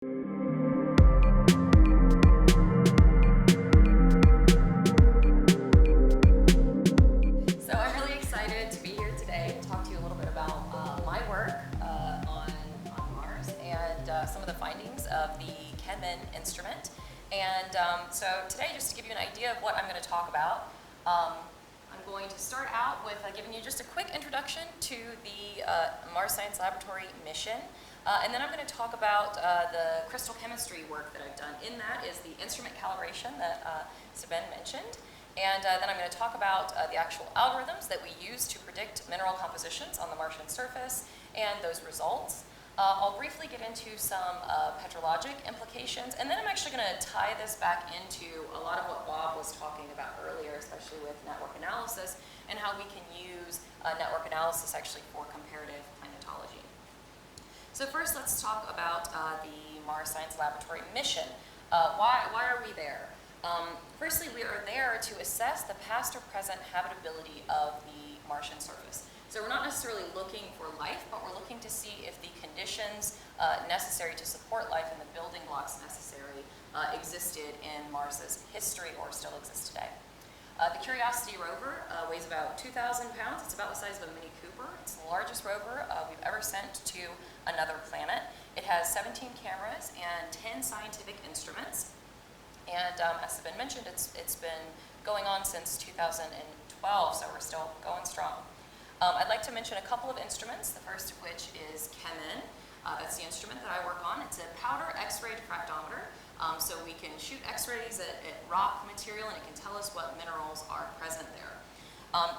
So I'm really excited to be here today and talk to you a little bit about my work on Mars and some of the findings of the Chemin instrument. And so today, just to give you an idea of what I'm going to talk about, I'm going to start out with giving you just a quick introduction to the Mars Science Laboratory mission. And then I'm going to talk about the crystal chemistry work that I've done. In that is the instrument calibration that Sabine mentioned. And then I'm going to talk about the actual algorithms that we use to predict mineral compositions on the Martian surface and those results. I'll briefly get into some petrologic implications, and then I'm actually going to tie this back into a lot of what Bob was talking about earlier, especially with network analysis, and how we can use network analysis actually for comparative planetology. So first, let's talk about the Mars Science Laboratory mission. Why are we there? Firstly, we are there to assess the past or present habitability of the Martian surface. So we're not necessarily looking for life, but we're looking to see if the conditions necessary to support life and the building blocks necessary existed in Mars's history or still exist today. The Curiosity rover weighs about 2,000 pounds. It's about the size of a Mini Cooper. It's the largest rover we've ever sent to another planet. It has 17 cameras and 10 scientific instruments. And as Sabine mentioned, it's been going on since 2012, so we're still going strong. I'd like to mention a couple of instruments, the first of which is Chemin. That's the instrument that I work on. It's a powder X-ray diffractometer, so we can shoot X-rays at rock material, and it can tell us what minerals are present there.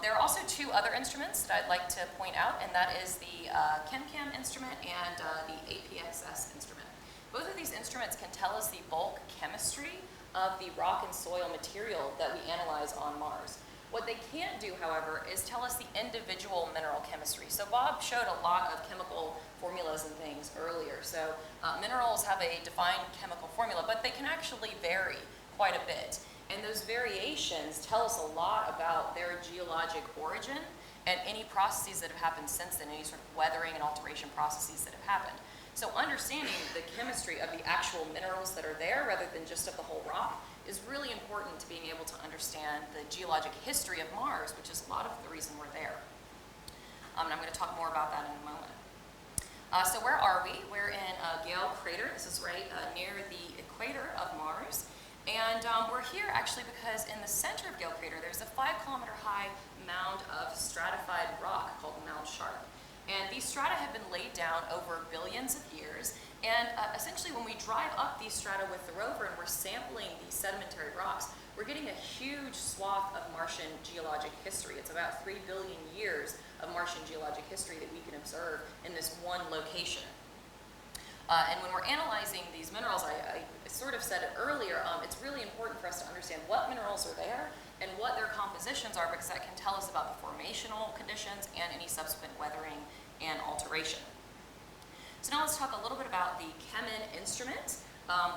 There are also two other instruments that I'd like to point out, and that is the ChemCam instrument and the APXS instrument. Both of these instruments can tell us the bulk chemistry of the rock and soil material that we analyze on Mars. What they can't do, however, is tell us the individual mineral chemistry. So Bob showed a lot of chemical formulas and things earlier. So minerals have a defined chemical formula, but they can actually vary quite a bit. And those variations tell us a lot about their geologic origin and any processes that have happened since then, any sort of weathering and alteration processes that have happened. So understanding the chemistry of the actual minerals that are there rather than just of the whole rock is really important to being able to understand the geologic history of Mars, which is a lot of the reason we're there. And I'm going to talk more about that in a moment. So where are we? We're in Gale Crater. This is right near the equator of Mars. And we're here actually because in the center of Gale Crater, there's a 5-kilometer high mound of stratified rock called Mount Sharp. And these strata have been laid down over billions of years. And essentially when we drive up these strata with the rover and we're sampling these sedimentary rocks, we're getting a huge swath of Martian geologic history. It's about 3 billion years of Martian geologic history that we can observe in this one location. And when we're analyzing these minerals, I sort of said it earlier, it's really important for us to understand what minerals are there and what their compositions are, because that can tell us about the formational conditions and any subsequent weathering and alteration. So now let's talk a little bit about the Chemin instrument.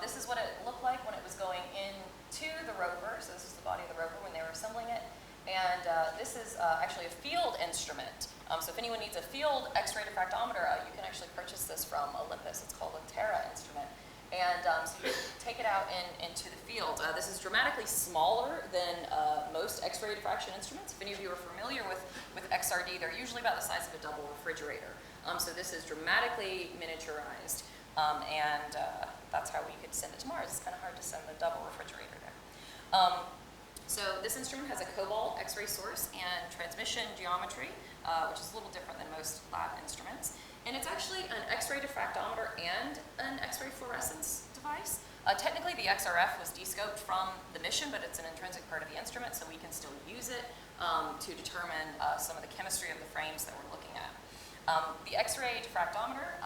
This is what it looked like when it was going into the rover. So this is the body of the rover when they were assembling it. And this is actually a field instrument. So if anyone needs a field X-ray diffractometer, you can actually purchase this from Olympus. It's called a Terra instrument. And so you can take it out into the field. This is dramatically smaller than most X-ray diffraction instruments. If any of you are familiar with XRD, they're usually about the size of a double refrigerator. So this is dramatically miniaturized, and that's how we could send it to Mars. It's kind of hard to send the double refrigerator there. So this instrument has a cobalt X-ray source and transmission geometry, which is a little different than most lab instruments. And it's actually an X-ray diffractometer and an X-ray fluorescence device. Technically, the XRF was descoped from the mission, but it's an intrinsic part of the instrument, so we can still use it to determine some of the chemistry of the frames that we're looking at. The X-ray diffractometer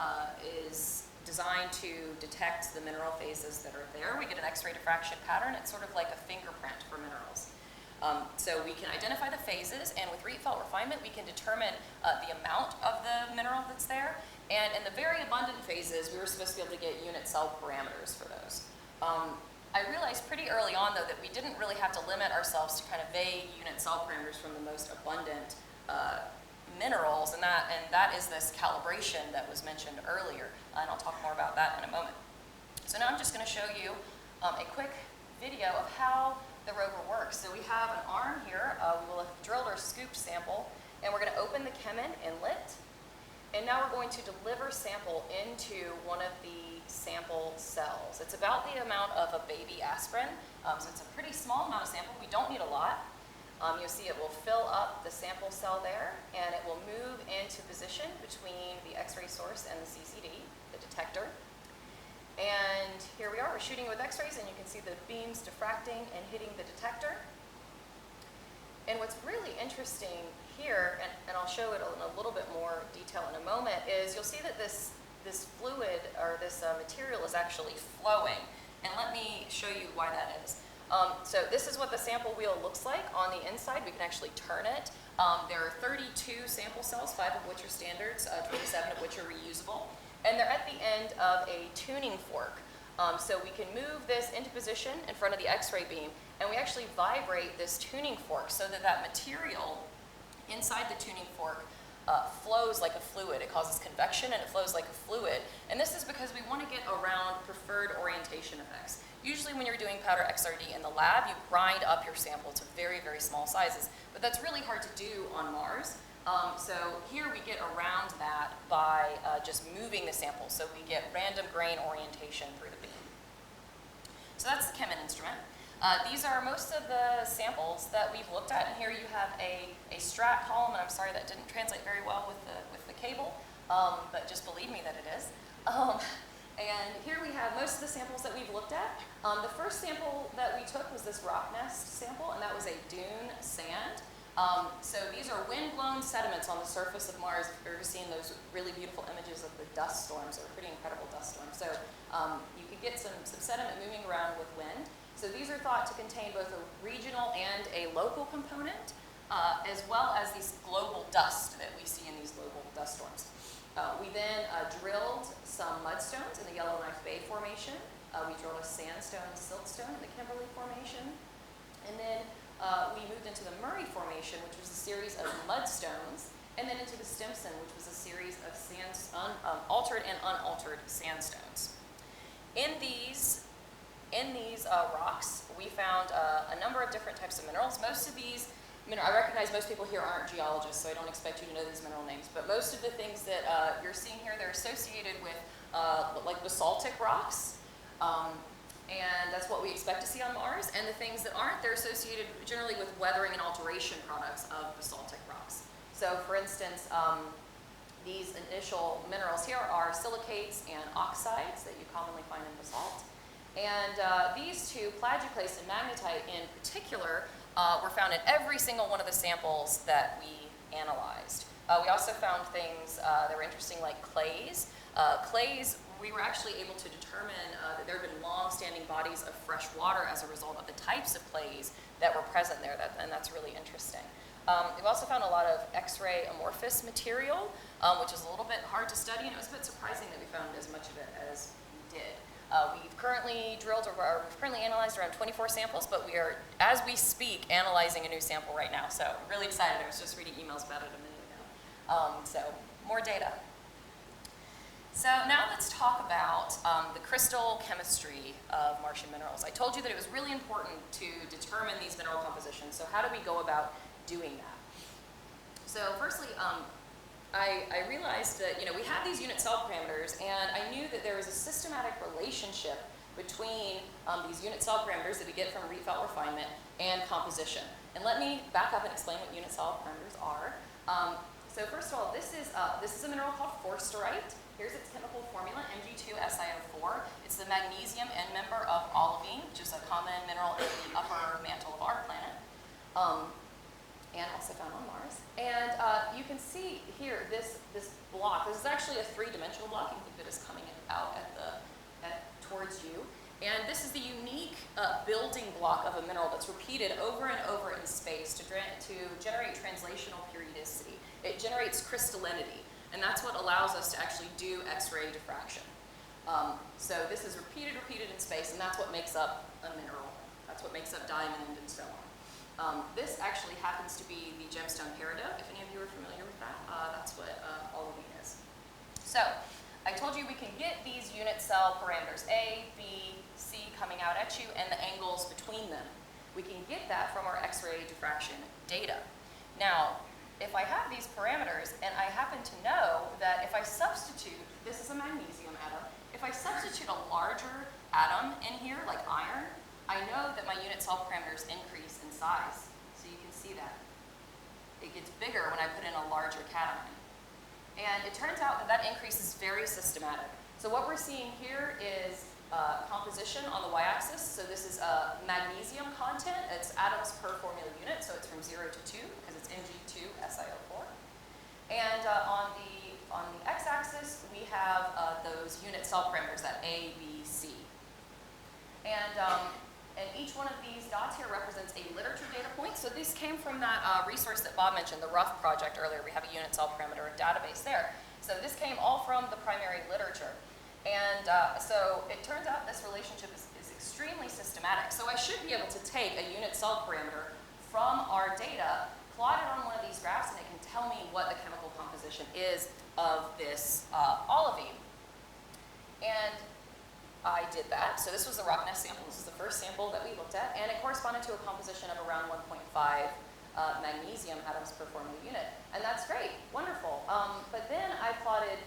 is designed to detect the mineral phases that are there. We get an X-ray diffraction pattern. It's sort of like a fingerprint for minerals. So we can identify the phases, and with Rietveld refinement, we can determine the amount of the mineral that's there. And in the very abundant phases, we were supposed to be able to get unit cell parameters for those. I realized pretty early on, though, that we didn't really have to limit ourselves to kind of vague unit cell parameters from the most abundant minerals, and that is this calibration that was mentioned earlier, and I'll talk more about that in a moment. show you a quick video of how the rover works. So we have an arm here. We will have drilled our scooped sample, and we're going to open the Chemin inlet. And now we're going to deliver sample into one of the sample cells. It's about the amount of a baby aspirin, so it's a pretty small amount of sample. We don't need a lot. You'll see it will fill up the sample cell there, and it will move into position between the X-ray source and the CCD, the detector. And here we are, we're shooting with X-rays, and you can see the beams diffracting and hitting the detector. And what's really interesting here, and I'll show it in a little bit more detail in a moment, is you'll see that this fluid, or this material, is actually flowing. And let me show you why that is. So this is what the sample wheel looks like on the inside. We can actually turn it. There are 32 sample cells, 5 of which are standards, 27 of which are reusable. And they're at the end of a tuning fork. So we can move this into position in front of the X-ray beam, and we actually vibrate this tuning fork so that that material inside the tuning fork flows like a fluid. It causes convection and it flows like a fluid. And this is because we want to get around preferred orientation effects. Usually when you're doing powder XRD in the lab, you grind up your sample to very, very small sizes. But that's really hard to do on Mars. So here we get around that by just moving the sample. So we get random grain orientation through the beam. So that's the Chemin instrument. These are most of the samples that we've looked at. And here you have a strat column, and I'm sorry that didn't translate very well with the cable, but just believe me that it is. And here we have most of the samples that we've looked at. The first sample that we took was this rock nest sample, and that was a dune sand. So these are wind-blown sediments on the surface of Mars. If you've ever seen those really beautiful images of the dust storms, they're pretty incredible dust storms. So you could get some sediment moving around with wind. So these are thought to contain both a regional and a local component, as well as these global dust that we see in these global dust storms. We then drilled some mudstones in the Yellowknife Bay Formation. We drilled a sandstone siltstone in the Kimberley Formation. And then we moved into the Murray Formation, which was a series of mudstones, and then into the Stimson, which was a series of altered and unaltered sandstones. In these rocks, we found a number of different types of minerals. Most of these, I recognize most people here aren't geologists, so I don't expect you to know these mineral names, but most of the things that you're seeing here, they're associated with like basaltic rocks, and that's what we expect to see on Mars. And the things that aren't, they're associated generally with weathering and alteration products of basaltic rocks. So for instance, these initial minerals here are silicates and oxides that you commonly find in basalt. And these two, plagioclase and magnetite in particular, were found in every single one of the samples that we analyzed. We also found things that were interesting, like clays. Clays, we were actually able to determine that there have been long-standing bodies of fresh water as a result of the types of clays that were present there, and that's really interesting. We've also found a lot of X-ray amorphous material, which is a little bit hard to study, and it was a bit surprising that we found as much of it as we did. We've currently analyzed around 24 samples, but we are, as we speak, analyzing a new sample right now. So I'm really excited. I was just reading emails about it a minute ago. So more data. So now let's talk about the crystal chemistry of Martian minerals. I told you that it was really important to determine these mineral compositions. So how do we go about doing that? So firstly, I realized that we had these unit cell parameters, and I knew that there was a systematic relationship between these unit cell parameters that we get from Rietveld refinement and composition. And let me back up and explain what unit cell parameters are. So first of all, this is a mineral called forsterite. Here's its chemical formula, Mg2SiO4. It's the magnesium end member of olivine, which is a common mineral in the upper mantle of our planet. And also found on Mars. And you can see here this block. This is actually a three-dimensional block. You can think of it as coming out towards you. And this is the unique building block of a mineral that's repeated over and over in space to generate translational periodicity. It generates crystallinity, and that's what allows us to actually do X-ray diffraction. So this is repeated in space, and that's what makes up a mineral. That's what makes up diamond and so on. This actually happens to be the gemstone peridot. If any of you are familiar with that, that's what olivine is. So I told you we can get these unit cell parameters, A, B, C, coming out at you and the angles between them. We can get that from our X-ray diffraction data. Now, if I have these parameters and I happen to know that if I substitute, this is a magnesium atom, if I substitute a larger atom in here, like iron, I know that my unit cell parameters increase in size. So you can see that. It gets bigger when I put in a larger cation. And it turns out that that increase is very systematic. So what we're seeing here is composition on the y-axis. So this is magnesium content. It's atoms per formula unit, so it's from 0 to 2 because it's Mg2SiO4. And on the x-axis, we have those unit cell parameters, that A, B, C. And each one of these dots here represents a literature data point. So this came from that resource that Bob mentioned, the RUF project earlier. We have a unit cell parameter database there. So this came all from the primary literature. And so it turns out this relationship is extremely systematic. So I should be able to take a unit cell parameter from our data, plot it on one of these graphs, and it can tell me what the chemical composition is of this olivine. And I did that. So this was the rock nest sample. This is the first sample that we looked at, and it corresponded to a composition of around 1.5 magnesium atoms per formula unit. And that's great, wonderful. But then I plotted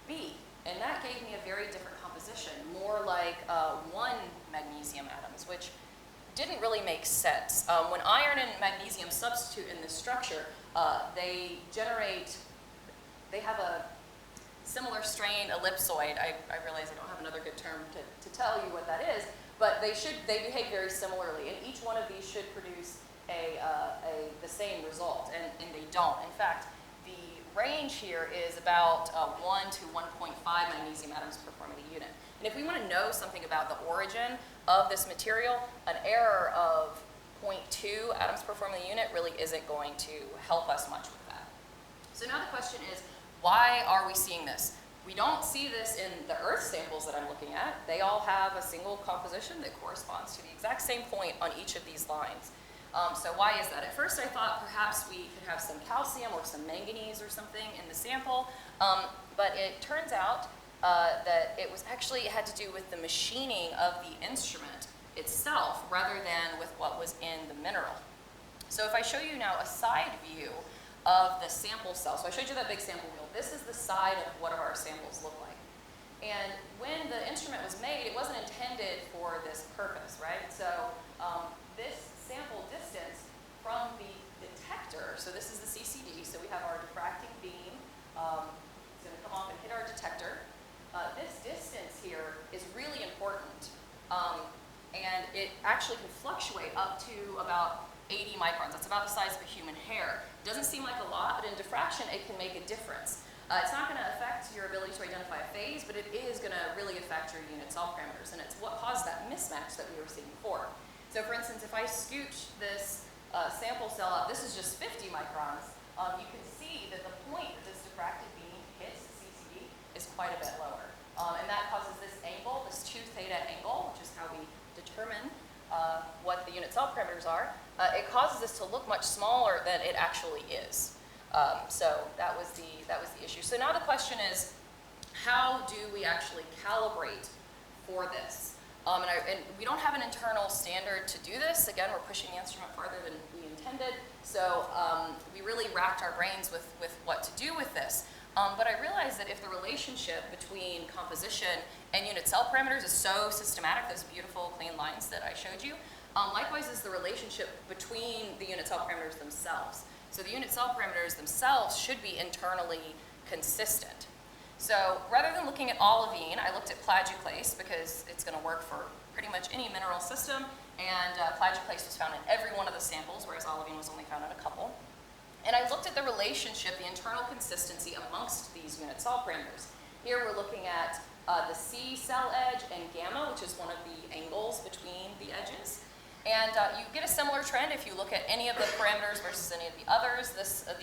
B, and that gave me a very different composition, more like 1 magnesium atoms, which didn't really make sense. When iron and magnesium substitute in this structure, they have a similar strain ellipsoid. I realize I don't have another good term to tell you what that is, but they behave very similarly, and each one of these should produce the same result, and they don't. In fact, the range here is about 1 to 1.5 magnesium atoms per formula unit. And if we want to know something about the origin of this material, an error of 0.2 atoms per formula unit really isn't going to help us much with that. So now the question is, why are we seeing this? We don't see this in the Earth samples that I'm looking at. They all have a single composition that corresponds to the exact same point on each of these lines. So why is that? At first I thought perhaps we could have some calcium or some manganese or something in the sample, but it turns out that it had to do with the machining of the instrument itself rather than with what was in the mineral. So if I show you now a side view of the sample cell, so I showed you that big sample wheel, this is the side of what our samples look like. And when the instrument was made, it wasn't intended for this purpose, right? So this sample distance from the detector, so this is the CCD, so we have our diffracting beam, it's going to come off and hit our detector. This distance here is really important, and it actually can fluctuate up to about 80 microns. That's about the size of a human hair. It doesn't seem like a lot, but in diffraction it can make a difference. It's not going to affect your ability to identify a phase, but it is going to really affect your unit cell parameters, and it's what caused that mismatch that we were seeing before. So for instance, if I scooch this sample cell up, this is just 50 microns, you can see that the point that this diffracted beam hits the CCD is quite a bit lower. And that causes this angle, this 2 theta angle, which is how we determine what the unit cell parameters are. It causes this to look much smaller than it actually is. So that was the issue. So now the question is, how do we actually calibrate for this? And we don't have an internal standard to do this. Again, we're pushing the instrument farther than we intended. So we really racked our brains with what to do with this. But I realized that if the relationship between composition and unit cell parameters is so systematic, those beautiful clean lines that I showed you, likewise is the relationship between the unit cell parameters themselves. So the unit cell parameters themselves should be internally consistent. So rather than looking at olivine, I looked at plagioclase because it's going to work for pretty much any mineral system, and plagioclase was found in every one of the samples, whereas olivine was only found in a couple. And I looked at the relationship, the internal consistency amongst these unit cell parameters. Here we're looking at the C cell edge and gamma, which is one of the angles between the edges. And you get a similar trend if you look at any of the parameters versus any of the others.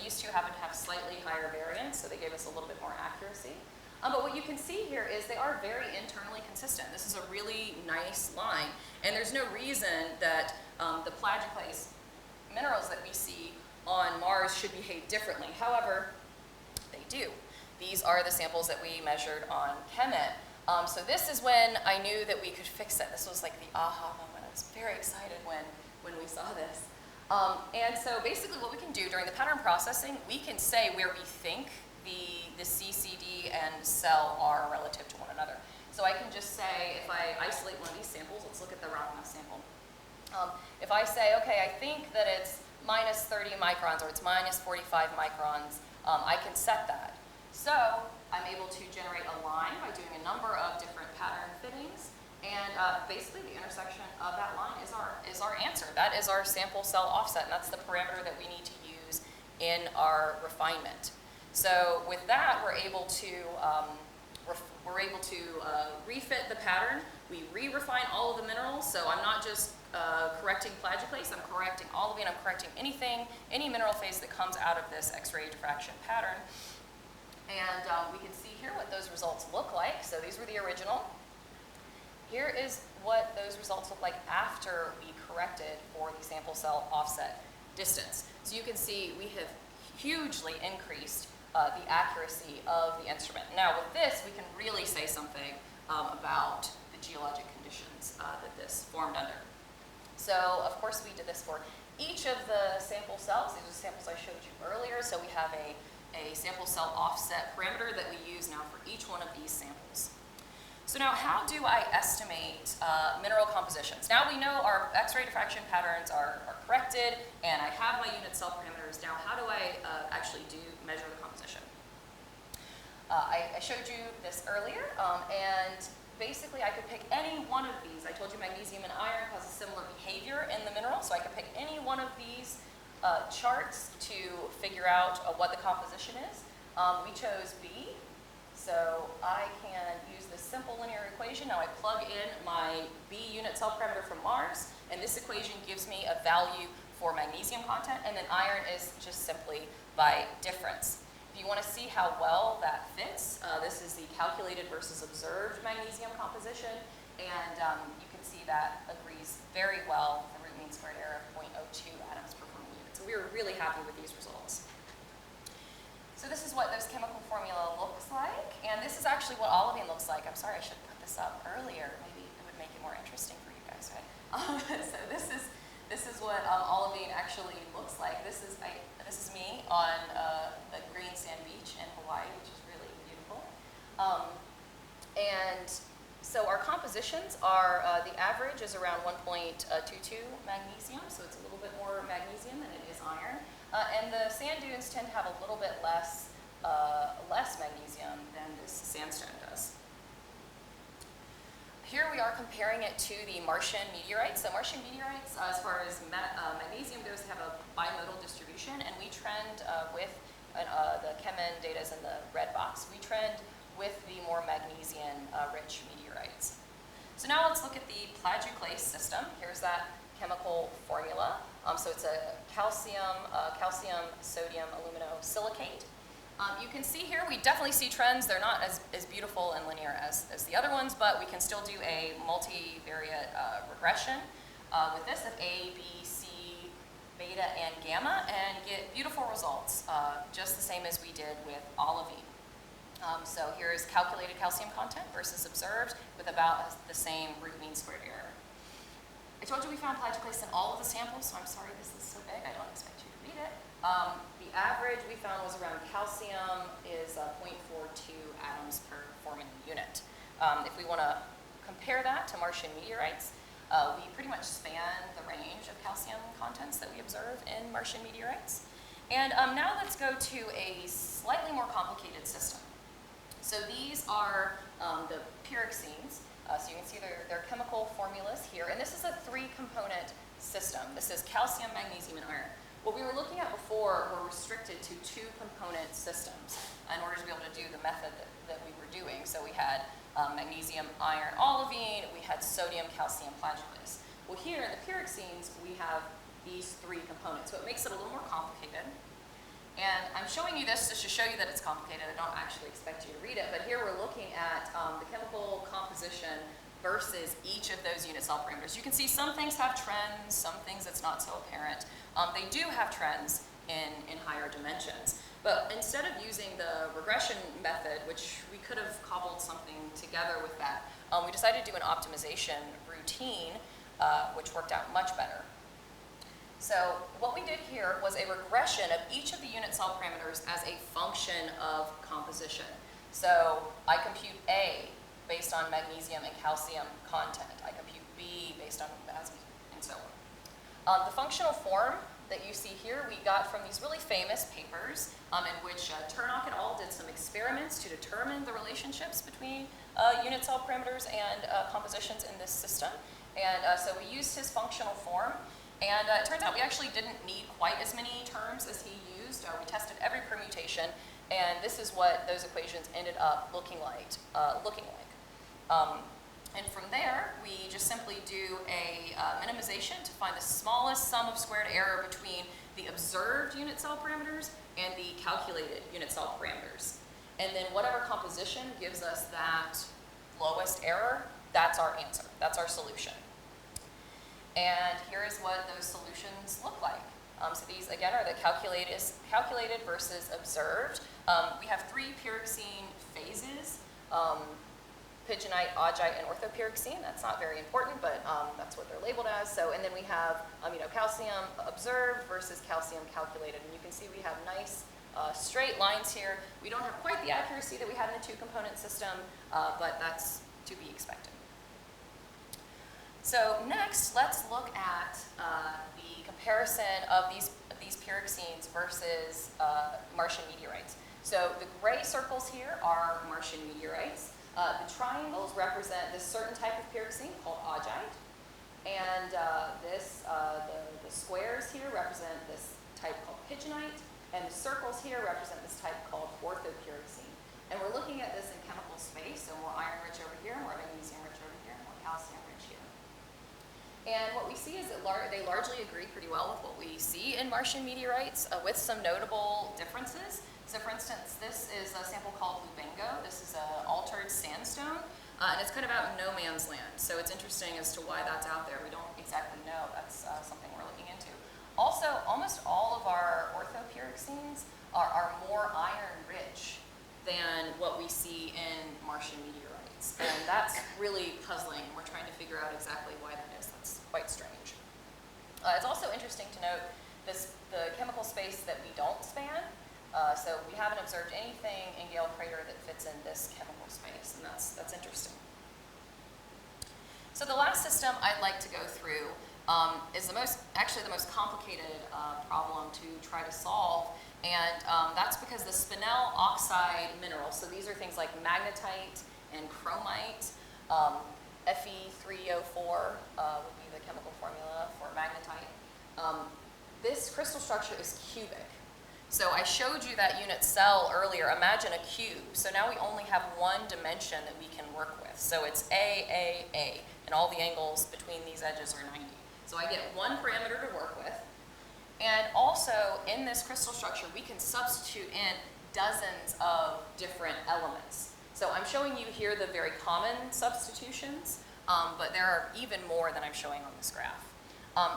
These two happen to have slightly higher variance, so they gave us a little bit more accuracy. But what you can see here is they are very internally consistent. This is a really nice line, and there's no reason that the plagioclase minerals that we see on Mars should behave differently. However, they do. These are the samples that we measured on ChemInt. So this is when I knew that we could fix it. This was like the aha moment. I was very excited when we saw this. And so basically what we can do during the pattern processing, we can say where we think the CCD and cell are relative to one another. So I can just say, if I isolate one of these samples, let's look at the rock mass sample. If I say, okay, I think that it's minus 30 microns or it's minus 45 microns, I can set that. So I'm able to generate a line by doing a number of different pattern fittings, and basically the intersection of that line is our answer. That is our sample cell offset, and that's the parameter that we need to use in our refinement. So with that, we're able to refit the pattern. We re-refine all of the minerals, so I'm not just correcting plagioclase, I'm correcting olivine, I'm correcting anything, any mineral phase that comes out of this X-ray diffraction pattern. And we can see here what those results look like. So these were the original. Here is what those results look like after we corrected for the sample cell offset distance. So you can see we have hugely increased the accuracy of the instrument. Now with this, we can really say something about the geologic conditions that this formed under. So of course we did this for each of the sample cells. These are the samples I showed you earlier. So we have a sample cell offset parameter that we use now for each one of these samples. So now how do I estimate mineral compositions? Now we know our X-ray diffraction patterns are corrected and I have my unit cell parameters. Now how do I actually measure the composition? I showed you this earlier and basically I could pick any one of these. I told you magnesium and iron cause a similar behavior in the mineral, so I could pick any one of these charts to figure out what the composition is. We chose B, so I can use this simple linear equation. Now I plug in my B unit cell parameter from Mars, and this equation gives me a value for magnesium content, and then iron is just simply by difference. If you want to see how well that fits, this is the calculated versus observed magnesium composition, and you can see that agrees very well with the root mean squared error of 0.02 atoms per permanent unit. So we were really happy with these results. So this is what those chemical formula looks like, and this is actually what olivine looks like. I'm sorry, I should have put this up earlier. Maybe it would make it more interesting for you guys, right? So this is what olivine actually looks like. This is me on a green sand beach in Hawaii, which is really beautiful. And so our compositions are, the average is around 1.22 magnesium, so it's a little bit more magnesium than it is iron. And the sand dunes tend to have a little bit less magnesium than this sandstone does. Here we are comparing it to the Martian meteorites. So Martian meteorites, as far as magnesium goes, have a bimodal distribution, and we trend with the Chemin data is in the red box. We trend with the more magnesium-rich meteorites. So now let's look at the plagioclase system. Here's that chemical formula. So it's a calcium, sodium, aluminosilicate. You can see here, we definitely see trends. They're not as beautiful and linear as the other ones, but we can still do a multivariate regression with this of A, B, C, beta, and gamma, and get beautiful results, just the same as we did with olivine. So here is calculated calcium content versus observed with about the same root mean squared error. I told you we found plagioclase in all of the samples, so I'm sorry this is so big. I don't expect you to read it. The average we found was around calcium is 0.42 atoms per forming unit. If we want to compare that to Martian meteorites, we pretty much span the range of calcium contents that we observe in Martian meteorites. And now let's go to a slightly more complicated system. So these are the pyroxenes. So you can see their chemical formulas here. And this is a three-component system. This is calcium, magnesium, and iron. What we were looking at before were restricted to two-component systems in order to be able to do the method that we were doing. So we had magnesium, iron, olivine. We had sodium, calcium, plagioclase. Well, here in the pyroxenes, we have these three components. So it makes it a little more complicated. And I'm showing you this just to show you that it's complicated. I don't actually expect you to read it, but here we're looking at the chemical composition versus each of those unit cell parameters. You can see some things have trends, some things it's not so apparent. They do have trends in higher dimensions. But instead of using the regression method, which we could have cobbled something together with that, we decided to do an optimization routine, which worked out much better. So what we did here was a regression of each of the unit cell parameters as a function of composition. So I compute A based on magnesium and calcium content. I compute B based on potassium, and so on. The functional form that you see here we got from these really famous papers in which Turnock et al. Did some experiments to determine the relationships between unit cell parameters and compositions in this system. And so we used his functional form. And it turns out we actually didn't need quite as many terms as he used. We tested every permutation, and this is what those equations ended up looking like. And from there, we just simply do a minimization to find the smallest sum of squared error between the observed unit cell parameters and the calculated unit cell parameters. And then whatever composition gives us that lowest error, that's our answer. That's our solution. And here is what those solutions look like. So these, again, are the calculated versus observed. We have 3 pyroxene phases, pigeonite, augite, and orthopyroxene. That's not very important, but that's what they're labeled as. So, and then we have calcium observed versus calcium calculated. And you can see we have nice straight lines here. We don't have quite the accuracy that we had in the 2-component system, but that's to be expected. So next, let's look at the comparison of these pyroxenes versus Martian meteorites. So the gray circles here are Martian meteorites. The triangles represent this certain type of pyroxene called augite. And the squares here represent this type called pigeonite. And the circles here represent this type called orthopyroxene. And we're looking at this in chemical space, so more iron-rich over here, more magnesium-rich over here, more calcium-rich here. And what we see is that they largely agree pretty well with what we see in Martian meteorites, with some notable differences. So for instance, this is a sample called Lubango. This is an altered sandstone, and it's kind of out in no man's land. So it's interesting as to why that's out there. We don't exactly know. That's something we're looking into. Also, almost all of our orthopyroxenes are more iron-rich than what we see in Martian meteorites. And that's really puzzling. We're trying to figure out exactly why that is. That's quite strange. It's also interesting to note the chemical space that we don't span. So we haven't observed anything in Gale Crater that fits in this chemical space, and that's interesting. So the last system I'd like to go through is the most complicated problem to try to solve, and that's because the spinel oxide minerals, so these are things like magnetite and chromite, Fe3O4 would be the chemical formula for magnetite. This crystal structure is cubic. So I showed you that unit cell earlier. Imagine a cube. So now we only have one dimension that we can work with. So it's A, and all the angles between these edges are 90. So I get one parameter to work with. And also, in this crystal structure, we can substitute in dozens of different elements. So I'm showing you here the very common substitutions, but there are even more than I'm showing on this graph.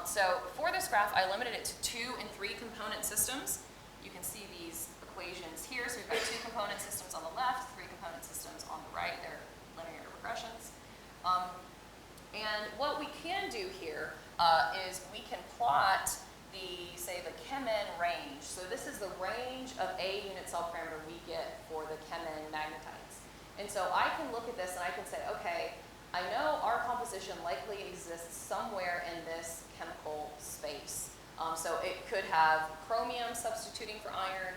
So for this graph, I limited it to 2 and 3 component systems. You can see these equations here. So we've got 2 component systems on the left, 3 component systems on the right. They're linear regressions. And what we can do here is we can plot the chemin range. So this is the range of a unit cell parameter we get for the chemin magnetites. And so I can look at this and I can say, okay, I know our composition likely exists somewhere in this chemical space. So it could have chromium substituting for iron,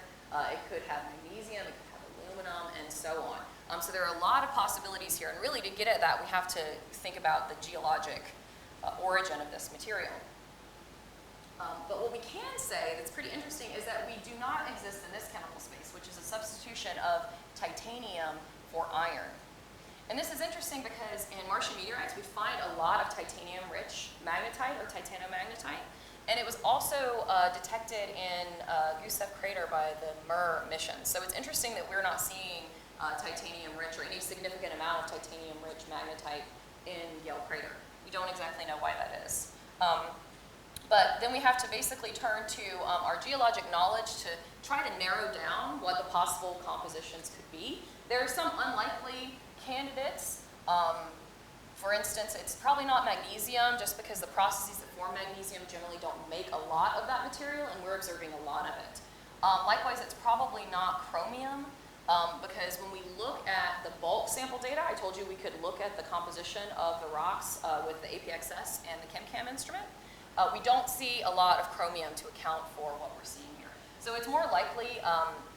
it could have magnesium, it could have aluminum, and so on. So there are a lot of possibilities here, and really to get at that, we have to think about the geologic origin of this material. But what we can say that's pretty interesting is that we do not exist in this chemical space, which is a substitution of titanium for iron. And this is interesting because in Martian meteorites, we find a lot of titanium-rich magnetite or titanomagnetite. And it was also detected in Gusev Crater by the MER mission. So it's interesting that we're not seeing titanium-rich or any significant amount of titanium-rich magnetite in Gale Crater. We don't exactly know why that is. But then we have to basically turn to our geologic knowledge to try to narrow down what the possible compositions could be. There are some unlikely candidates. For instance, it's probably not magnesium, just because the processes that form magnesium generally don't make a lot of that material, and we're observing a lot of it. Likewise, it's probably not chromium, because when we look at the bulk sample data, I told you we could look at the composition of the rocks with the APXS and the ChemCam instrument. We don't see a lot of chromium to account for what we're seeing here. So it's more likely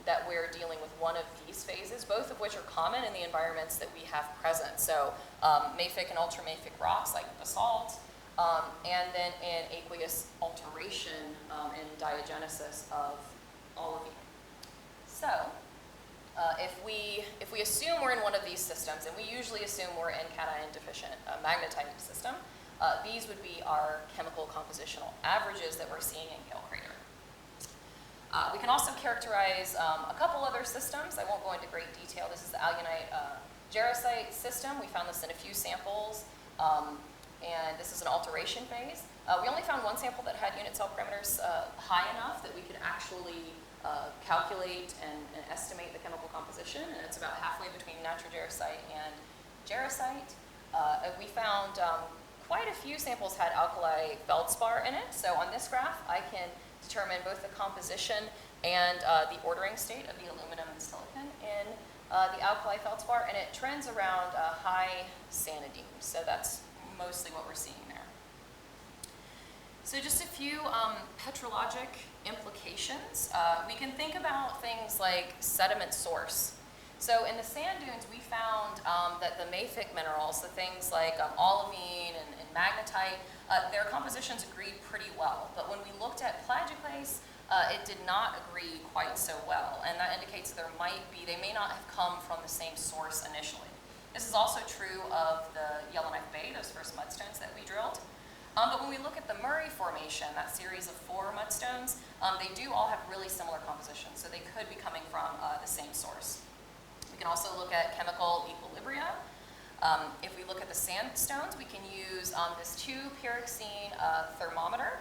that we're dealing with one of these phases, both of which are common in the environments that we have present. So mafic and ultramafic rocks like basalt, and then in aqueous alteration and diagenesis of olivine. So if we assume we're in one of these systems, and we usually assume we're in cation deficient magnetite system, these would be our chemical compositional averages that we're seeing in Gale Crater. We can also characterize a couple other systems. I won't go into great detail. This is the alunite jarosite system. We found this in a few samples, and this is an alteration phase. We only found one sample that had unit cell parameters high enough that we could actually calculate and estimate the chemical composition, and it's about halfway between nitrojarosite and jarosite. We found quite a few samples had alkali feldspar in it. So on this graph, I can determine both the composition and the ordering state of the aluminum and silicon in the alkali feldspar, and it trends around high sanidine. So that's mostly what we're seeing there. So just a few petrologic implications. We can think about things like sediment source. So in the sand dunes, we found that the mafic minerals, the things like olivine and magnetite, their compositions agreed pretty well. But when we looked at plagioclase, it did not agree quite so well. And that indicates they may not have come from the same source initially. This is also true of the Yellowknife Bay, those first mudstones that we drilled. But when we look at the Murray Formation, that series of 4 mudstones, they do all have really similar compositions. So they could be coming from the same source. We can also look at chemical equilibria. If we look at the sandstones, we can use this 2-pyroxene thermometer.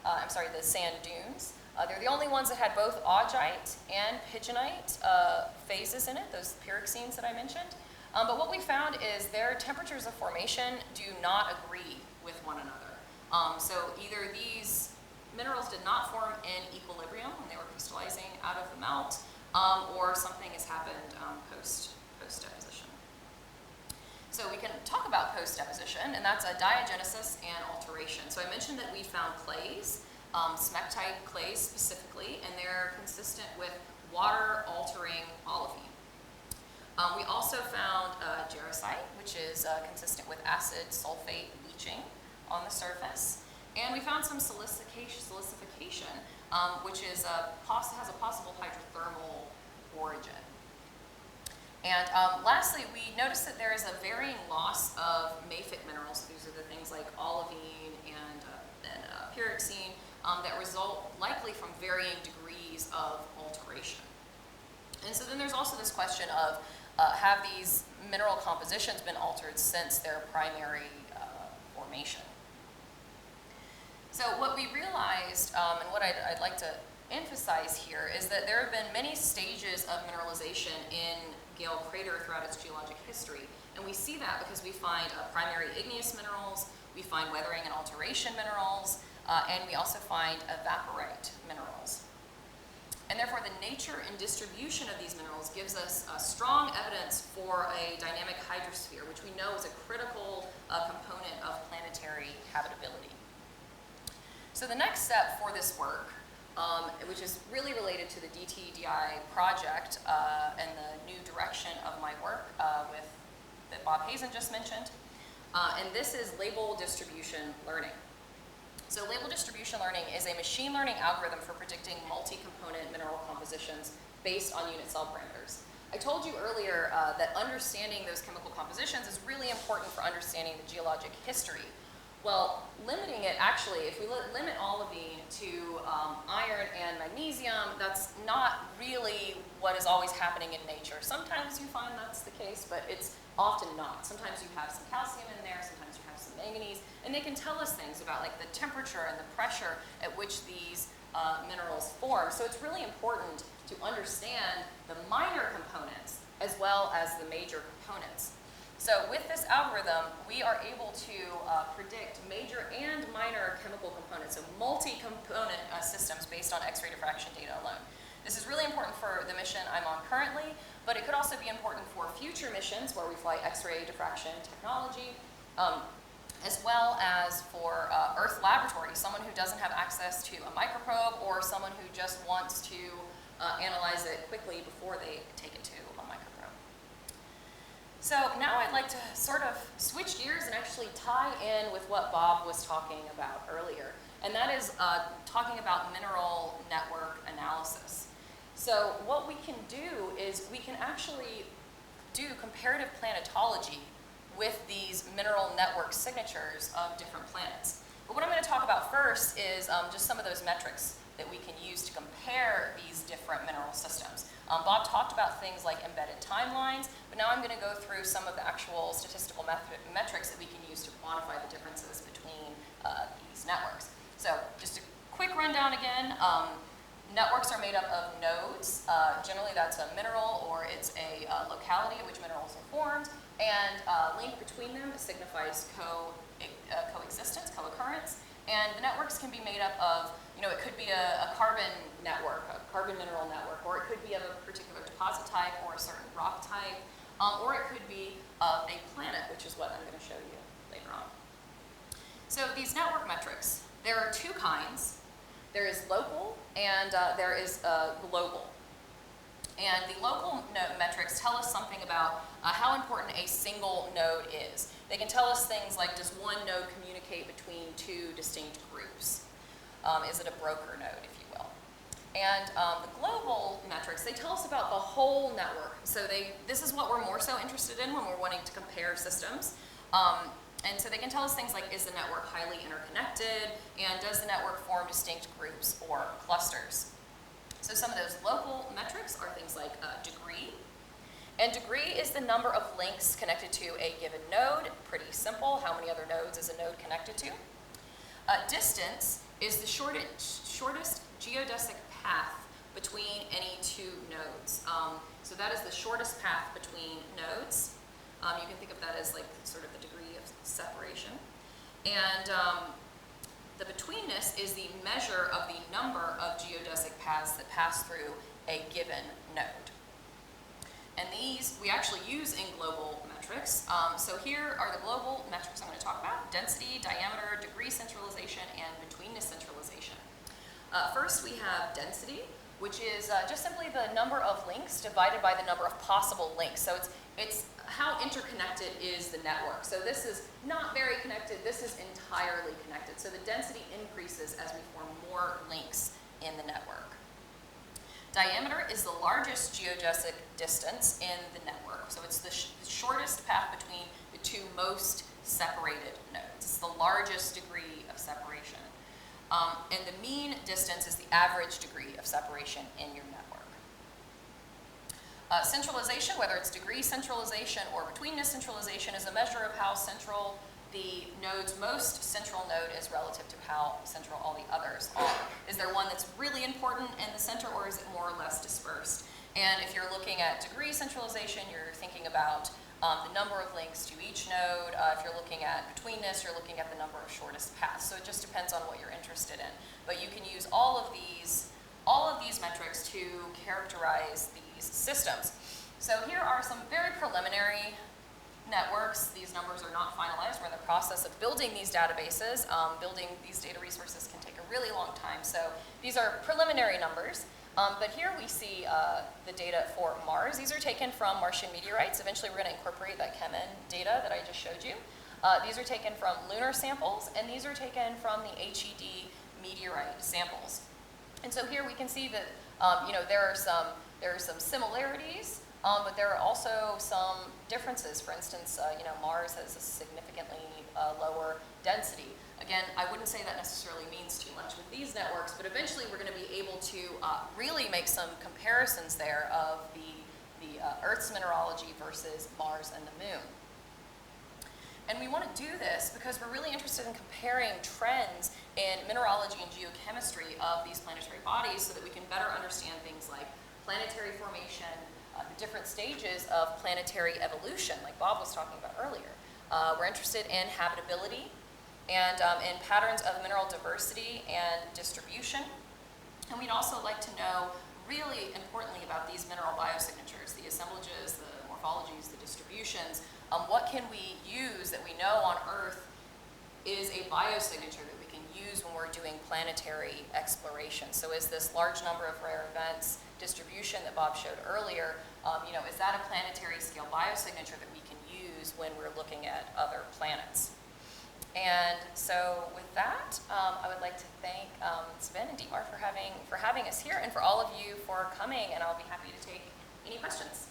The sand dunes. They're the only ones that had both augite and pigeonite phases in it, those pyroxenes that I mentioned. But what we found is their temperatures of formation do not agree with one another. So either these minerals did not form in equilibrium when they were crystallizing out of the melt, or something has happened post-deposition. So we can talk about post-deposition, and that's a diagenesis and alteration. So I mentioned that we found clays, smectite clays specifically, and they're consistent with water-altering olivine. We also found jarosite, which is consistent with acid sulfate leaching on the surface. And we found some silicification, which is has a possible hydrothermal origin. And lastly, we noticed that there is a varying loss of mafic minerals. These are the things like olivine and pyroxene that result likely from varying degrees of alteration. And so then there's also this question of have these mineral compositions been altered since their primary formation? So what we realized, and what I'd like to emphasize here, is that there have been many stages of mineralization in Gale Crater throughout its geologic history. And we see that because we find primary igneous minerals, we find weathering and alteration minerals, and we also find evaporite minerals. And therefore, the nature and distribution of these minerals gives us strong evidence for a dynamic hydrosphere, which we know is a critical component of planetary habitability. So the next step for this work, which is really related to the DTDI project and the new direction of my work that Bob Hazen just mentioned, and this is label distribution learning. So label distribution learning is a machine learning algorithm for predicting multi-component mineral compositions based on unit cell parameters. I told you earlier that understanding those chemical compositions is really important for understanding the geologic history. Well, limiting it, actually, if we limit olivine to iron and magnesium, that's not really what is always happening in nature. Sometimes you find that's the case, but it's often not. Sometimes you have some calcium in there, sometimes you have some manganese, And they can tell us things about like the temperature and the pressure at which these minerals form. So it's really important to understand the minor components as well as the major components. So with this algorithm, we are able to predict major and minor chemical components, so multi-component systems based on X-ray diffraction data alone. This is really important for the mission I'm on currently, but it could also be important for future missions where we fly X-ray diffraction technology, as well as for Earth laboratory, someone who doesn't have access to a microprobe or someone who just wants to analyze it quickly before they take it to a microprobe. So now I'd like to sort of switch gears and actually tie in with what Bob was talking about earlier, and that is talking about mineral network analysis. So what we can do is we can actually do comparative planetology with these mineral network signatures of different planets. But what I'm going to talk about first is just some of those metrics that we can use to compare these different mineral systems. Bob talked about things like embedded timelines, but now I'm going to go through some of the actual statistical metrics that we can use to quantify the differences between these networks. So just a quick rundown again. Networks are made up of nodes. Generally that's a mineral or it's a locality at which minerals are formed, and link between them signifies coexistence, co-occurrence. And the networks can be made up of, it could be a carbon network, a carbon mineral network, or it could be of a particular deposit type or a certain rock type, or it could be of a planet, which is what I'm going to show you later on. So these network metrics, there are two kinds. There is local and there is global. And the local metrics tell us something about how important a single node is. They can tell us things like, does one node communicate between two distinct groups? Is it a broker node, if you will? And the global metrics, they tell us about the whole network. So this is what we're more so interested in when we're wanting to compare systems. And so they can tell us things like, is the network highly interconnected? And does the network form distinct groups or clusters? So some of those local metrics are things like degree. And degree is the number of links connected to a given node. Pretty simple. How many other nodes is a node connected to? Distance is the shortest geodesic path between any two nodes. So that is the shortest path between nodes. You can think of that as like sort of the degree of separation. And the betweenness is the measure of the number of geodesic paths that pass through a given node. And these we actually use in global metrics. So here are the global metrics I'm going to talk about: density, diameter, degree centralization, and betweenness centralization. First we have density, which is just simply the number of links divided by the number of possible links. So it's how interconnected is the network. So this is not very connected, this is entirely connected. So the density increases as we form more links in the network. Diameter is the largest geodesic distance in the network. So it's the shortest path between the two most separated nodes. It's the largest degree of separation. And the mean distance is the average degree of separation in your network. Centralization, whether it's degree centralization or betweenness centralization, is a measure of how central the node's most central node is relative to how central all the others are. Is there one that's really important in the center, or is it more or less dispersed? And if you're looking at degree centralization, you're thinking about the number of links to each node. If you're looking at betweenness, you're looking at the number of shortest paths. So it just depends on what you're interested in. But you can use all of these metrics to characterize these systems. So here are some very preliminary networks. These numbers are not finalized. We're in the process of building these databases. Building these data resources can take a really long time. So these are preliminary numbers. But here we see the data for Mars. These are taken from Martian meteorites. Eventually we're going to incorporate that ChemN data that I just showed you. These are taken from lunar samples, and these are taken from the HED meteorite samples. And so here we can see that there are some similarities, but there are also some differences. For instance, Mars has a significantly lower density. Again, I wouldn't say that necessarily means too much with these networks, but eventually we're going to be able to really make some comparisons there of the Earth's mineralogy versus Mars and the Moon. And we want to do this because we're really interested in comparing trends in mineralogy and geochemistry of these planetary bodies so that we can better understand things like planetary formation, the different stages of planetary evolution, like Bob was talking about earlier. We're interested in habitability and in patterns of mineral diversity and distribution. And we'd also like to know, really importantly, about these mineral biosignatures, the assemblages, the morphologies, the distributions. What can we use that we know on Earth is a biosignature that we can use when we're doing planetary exploration? So is this large number of rare events distribution that Bob showed earlier, is that a planetary scale biosignature that we can use when we're looking at other planets? And so with that, I would like to thank Sven and Dietmar for having us here, and for all of you for coming, and I'll be happy to take any questions.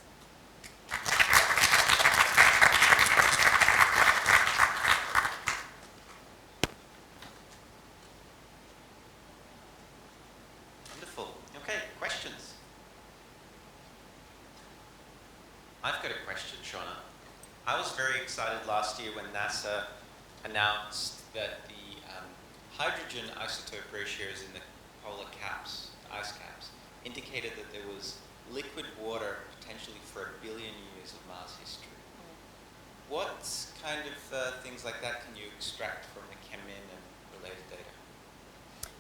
Wonderful. Okay, questions? I've got a question, Shaunna. I was very excited last year when NASA announced that the hydrogen isotope ratios in the polar caps, the ice caps, indicated that there was liquid water potentially for 1 billion years of Mars history. What kind of things like that can you extract from the ChemMin and related data?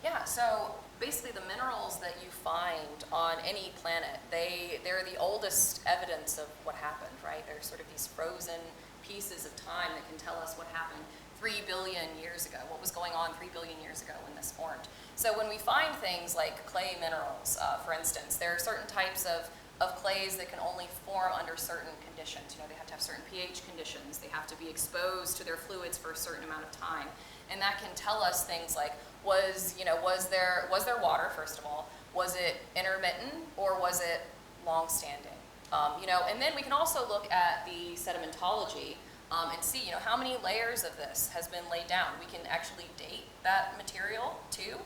Yeah, so basically the minerals that you find on any planet, they're the oldest evidence of what happened, right? They're sort of these frozen pieces of time that can tell us what happened 3 billion years ago, what was going on 3 billion years ago when this formed. So when we find things like clay minerals, for instance, there are certain types of clays that can only form under certain conditions. They have to have certain pH conditions. They have to be exposed to their fluids for a certain amount of time. And that can tell us things like, was there water, first of all? Was it intermittent or was it long-standing? And then we can also look at the sedimentology and see, how many layers of this has been laid down. We can actually date that material too.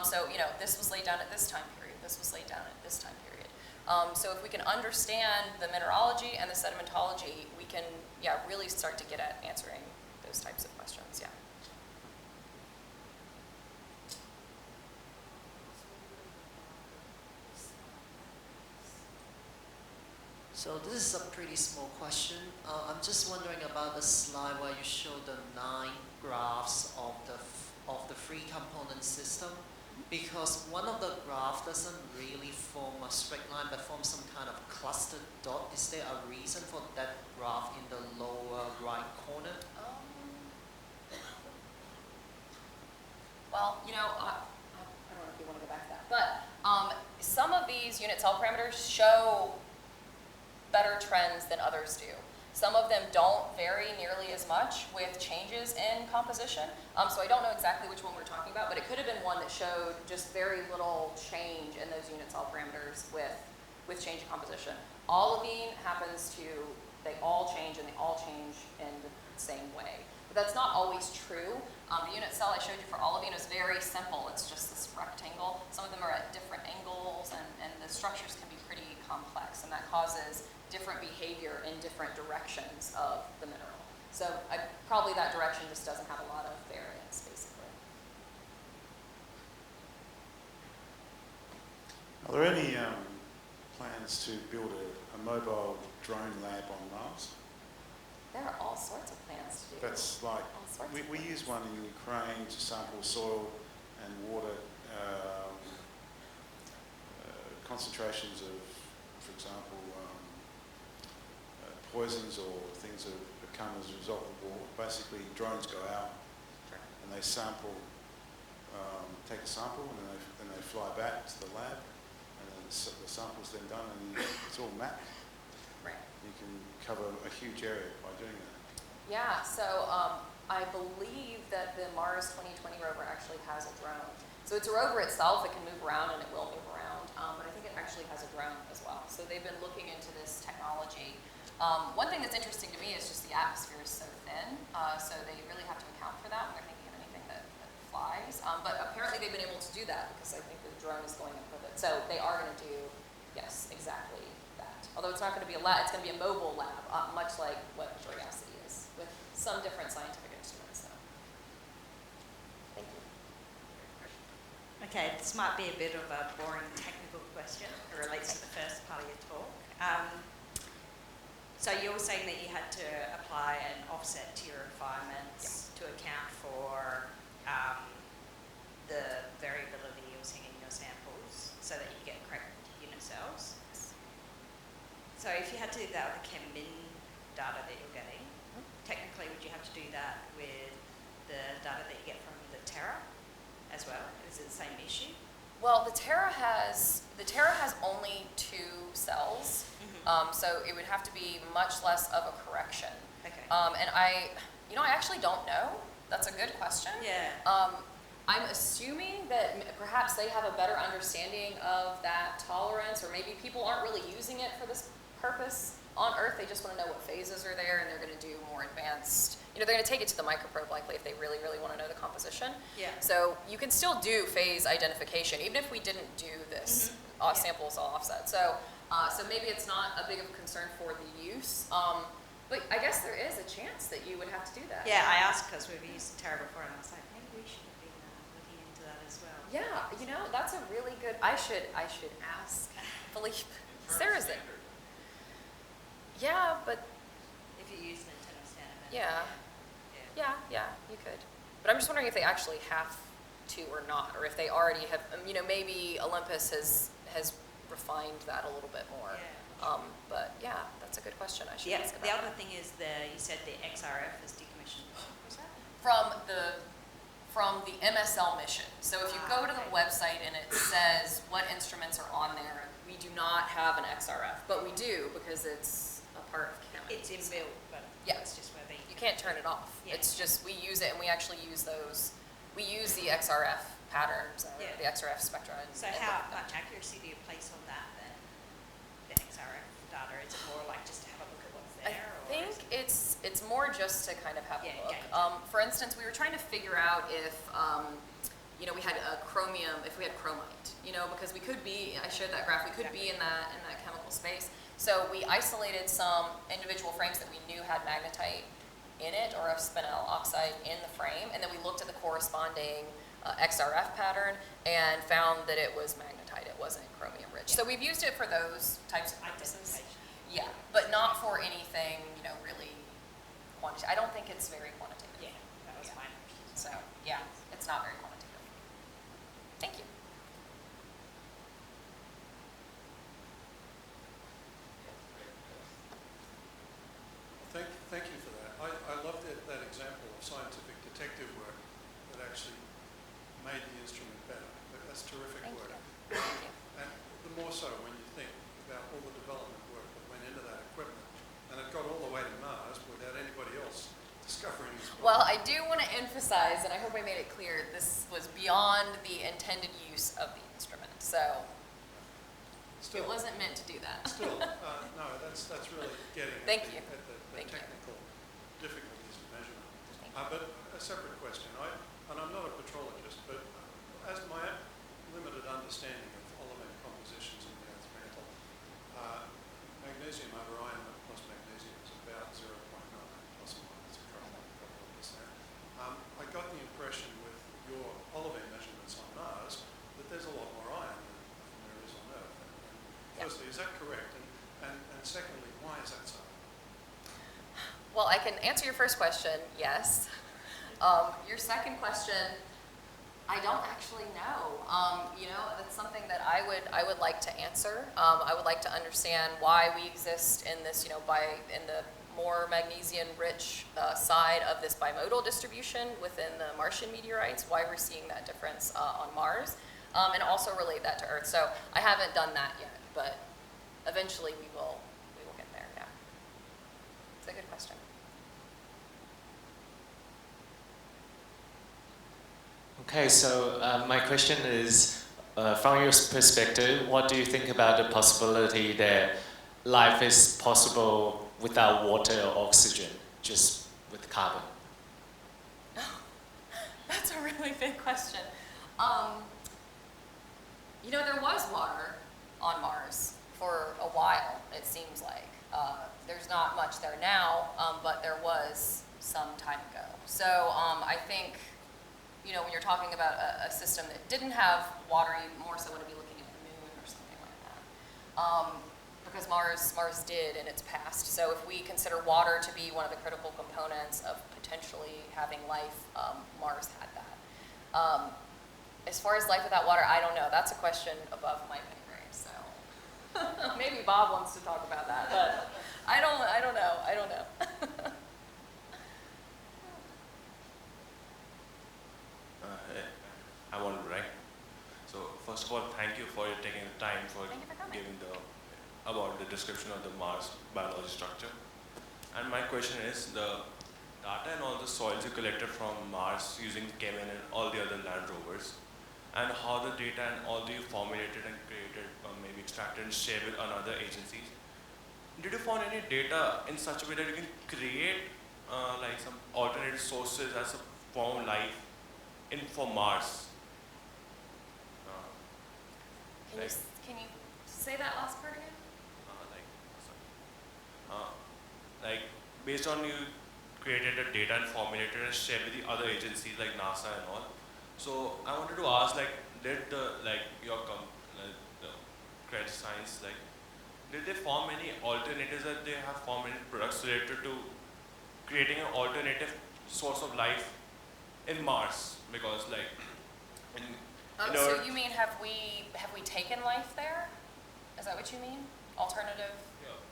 So, this was laid down at this time period. This was laid down at this time period. So if we can understand the mineralogy and the sedimentology, we can, really start to get at answering those types of questions, So this is a pretty small question. I'm just wondering about the slide where you show the 9 graphs of the 3-component system, because one of the graphs doesn't really form a straight line but forms some kind of clustered dot. Is there a reason for that graph in the lower right corner? Well, I don't know if you want to go back to that, but some of these unit cell parameters show better trends than others do. Some of them don't vary nearly as much with changes in composition. So I don't know exactly which one we're talking about, but it could have been one that showed just very little change in those unit cell parameters with change in composition. Olivine happens to, they all change and they all change in the same way. But that's not always true. The unit cell I showed you for olivine is very simple. It's just this rectangle. Some of them are at different angles and the structures can be pretty complex, and that causes different behavior in different directions of the mineral. So probably that direction just doesn't have a lot of variance, basically. Are there any plans to build a mobile drone lab on Mars? There are all sorts of plans to do. That's like, we use one in Ukraine to sample soil and water concentrations of, for example, poisons or things that come as a result of war. Basically, drones go out and they sample, take a sample, and then they fly back to the lab, and then the sample's then done, and it's all mapped. Right. You can cover a huge area by doing that. Yeah, so I believe that the Mars 2020 rover actually has a drone. So it's a rover itself, it can move around and it will move around, but I think it actually has a drone as well. So they've been looking into this technology. One thing that's interesting to me is just the atmosphere is so thin, so they really have to account for that when they're thinking of anything that flies. But apparently they've been able to do that because I think the drone is going up with it. So they are going to do, yes, exactly that. Although it's not going to be a lab, it's going to be a mobile lab, much like what Curiosity is with some different scientific instruments, though. Thank you. Okay, this might be a bit of a boring technical question. It relates to the first part of your talk. So you were saying that you had to apply an offset to your requirements to account for the variability you're seeing in your samples so that you get correct unit cells. So if you had to do that with the chem-min data that you're getting, technically would you have to do that with the data that you get from the Terra as well? Is it the same issue? Well, the Terra has only 2 cells, so it would have to be much less of a correction. Okay. And I actually don't know. That's a good question. Yeah. I'm assuming that perhaps they have a better understanding of that tolerance, or maybe people aren't really using it for this purpose on Earth. They just want to know what phases are there, and they're going to do more advanced. They're going to take it to the microprobe likely if they really, really want to know the composition. Yeah. So you can still do phase identification, even if we didn't do this samples all offset. So maybe it's not a big of a concern for the use. But I guess there is a chance that you would have to do that. Yeah, I asked because we've used Terra before, and I was like, maybe we should have been looking into that as well. Yeah, that's a really good. I should ask Philippe. Sarah's there. Yeah, but If you use Nintendo standard. yeah, you could. But I'm just wondering if they actually have to or not, or if they already have. Maybe Olympus has refined that a little bit more. Yeah. But yeah, that's a good question. I should Yeah, ask about the other that. thing is you said the XRF is decommissioned. What was that? From the MSL mission. So if you go to the Okay. website and it says what instruments are on there, we do not have an XRF, but we do because it's a part of Kemet. It's inbuilt, but Yeah. it's just whether You can't turn it off. Yeah. It's just we use it, and we actually use those. We use the XRF patterns, Yeah. the XRF spectra. So how much accuracy do you place on that then? The XRF data, is it more like just to have a look at what's I there? or think is it- it's more just to kind of have Yeah, a look. gauge. For instance, we were trying to figure out if we had a chromium, if we had chromite, because we could be. I showed that graph. We could be in that chemical space. So we isolated some individual frames that we knew had magnetite in it, or a spinel oxide in the frame, and then we looked at the corresponding XRF pattern and found that it was magnetite. It wasn't chromium rich. So we've used it for those types of purposes. Identification. Yeah, but not for anything, really quantitative. I don't think it's very quantitative. Yeah, that was Yeah. my question. So, yeah, it's not very quantitative. Thank you. Thank you for that. I love that example of scientific detective work that actually made the instrument better. That's terrific Thank work. you. Thank you. And the more so when you think about all the development work that went into that equipment, and it got all the way to Mars without anybody else discovering this. Well, I do want to emphasize, and I hope I made it clear, this was beyond the intended use of the instrument. So Still, it wasn't meant to do that. Still, no, that's really getting Thank at you. the Thank you. technical difficulties of measurement. Thank you. But a separate question, and I'm not a petrologist, but as my limited understanding of olivine compositions in the Earth's mantle, magnesium over iron plus magnesium is about 0.9 plus or minus a couple of percent. I got the impression with your olivine measurements on Mars that there's a lot more iron than there is on Earth. And firstly, is that correct? And secondly, why is that so? Well, I can answer your first question, yes. Your second question, I don't actually know. That's something that I would like to answer. I would like to understand why we exist in this, in the more magnesium-rich side of this bimodal distribution within the Martian meteorites, why we're seeing that difference on Mars, and also relate that to Earth. So I haven't done that yet, but eventually we will get there. Yeah, it's a good question. Okay, so my question is, from your perspective, what do you think about the possibility that life is possible without water or oxygen, just with carbon? That's a really big question. There was water on Mars for a while, it seems like. There's not much there now, but there was some time ago. So I think, you know, when you're talking about a system that didn't have water, you more so want to be looking at the moon or something like that. Because Mars did in its past. So if we consider water to be one of the critical components of potentially having life, Mars had that. As far as life without water, I don't know. That's a question above my pay grade. So maybe Bob wants to talk about that, but I don't know. I want to write. So first of all, thank you for taking the time for Thank you for coming. giving about the description of the Mars biology structure. And my question is, the data and all the soils you collected from Mars using Kemen and all the other land rovers, and how the data and all the you formulated and created, or maybe extracted and shared with another agencies. Did you find any data in such a way that you can create like some alternate sources as a form of life for Mars? Can you say that last part again? Like based on you created the data and formulated and shared with the other agencies like NASA and all. So I wanted to ask, like, did the Credit Science, like, did they form any alternatives that they have formed any products related to creating an alternative source of life in Mars? Because like So you mean have we taken life there? Is that what you mean? Alternative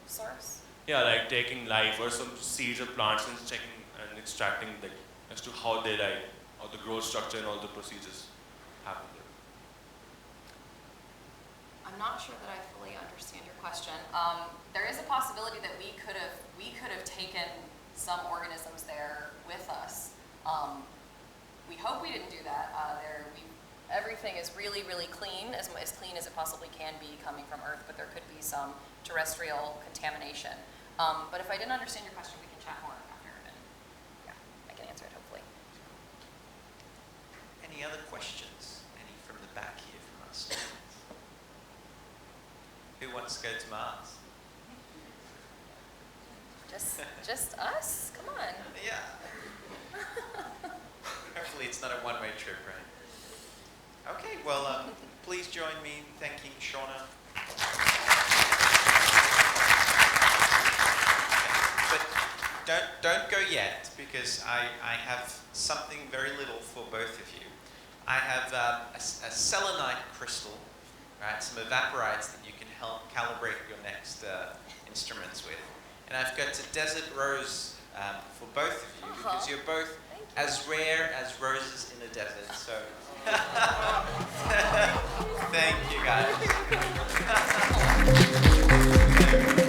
source? Yeah, like taking life or some seeds or plants and checking and extracting like as to how they like, how the growth structure and all the procedures happen there. I'm not sure that I fully understand your question. There is a possibility that we could have taken some organisms there with us. We hope we didn't do that. Everything is really, really clean, as clean as it possibly can be coming from Earth, but there could be some terrestrial contamination. But if I didn't understand your question, we can chat more after, and yeah, I can answer it hopefully. Any other questions? Any from the back here from us? Who wants to go to Mars? Just us? Come on. Yeah. Hopefully it's not a one-way trip, right? Okay, well, please join me in thanking Shaunna. But don't go yet, because I have something very little for both of you. I have a selenite crystal, right? Some evaporites that you can help calibrate your next instruments with. And I've got a desert rose for both of you, because you're both as rare as roses in a desert. So thank you guys.